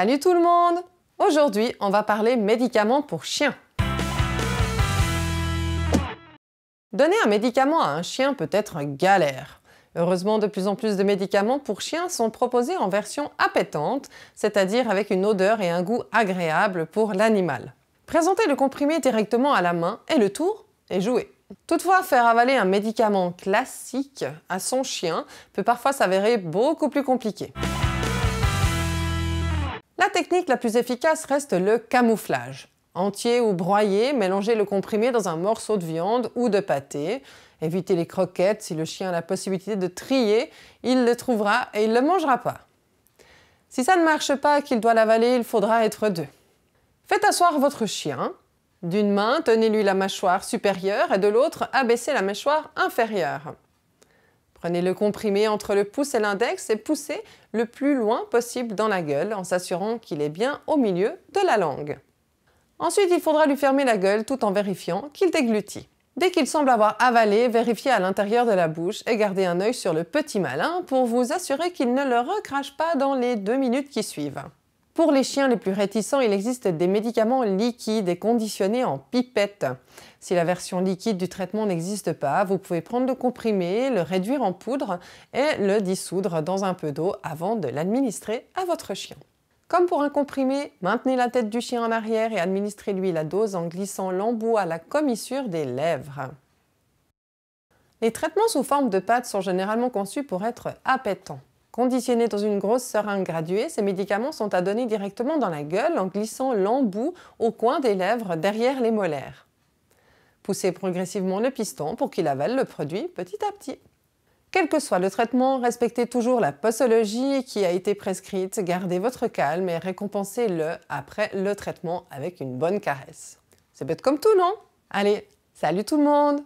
Salut tout le monde! Aujourd'hui, on va parler médicaments pour chiens. Donner un médicament à un chien peut être galère. Heureusement, de plus en plus de médicaments pour chiens sont proposés en version appétante, c'est-à-dire avec une odeur et un goût agréable pour l'animal. Présenter le comprimé directement à la main et le tour est joué. Toutefois, faire avaler un médicament classique à son chien peut parfois s'avérer beaucoup plus compliqué. La technique la plus efficace reste le camouflage. Entier ou broyé, mélangez le comprimé dans un morceau de viande ou de pâté. Évitez les croquettes, si le chien a la possibilité de trier, il le trouvera et il ne le mangera pas. Si ça ne marche pas, qu'il doit l'avaler, il faudra être deux. Faites asseoir votre chien. D'une main, tenez-lui la mâchoire supérieure et de l'autre, abaissez la mâchoire inférieure. Prenez le comprimé entre le pouce et l'index et poussez le plus loin possible dans la gueule en s'assurant qu'il est bien au milieu de la langue. Ensuite, il faudra lui fermer la gueule tout en vérifiant qu'il déglutit. Dès qu'il semble avoir avalé, vérifiez à l'intérieur de la bouche et gardez un œil sur le petit malin pour vous assurer qu'il ne le recrache pas dans les 2 minutes qui suivent. Pour les chiens les plus réticents, il existe des médicaments liquides et conditionnés en pipette. Si la version liquide du traitement n'existe pas, vous pouvez prendre le comprimé, le réduire en poudre et le dissoudre dans un peu d'eau avant de l'administrer à votre chien. Comme pour un comprimé, maintenez la tête du chien en arrière et administrez-lui la dose en glissant l'embout à la commissure des lèvres. Les traitements sous forme de pâte sont généralement conçus pour être appétants. Conditionnés dans une grosse seringue graduée, ces médicaments sont à donner directement dans la gueule en glissant l'embout au coin des lèvres derrière les molaires. Poussez progressivement le piston pour qu'il avale le produit petit à petit. Quel que soit le traitement, respectez toujours la posologie qui a été prescrite, gardez votre calme et récompensez-le après le traitement avec une bonne caresse. C'est bête comme tout, non? Allez, salut tout le monde!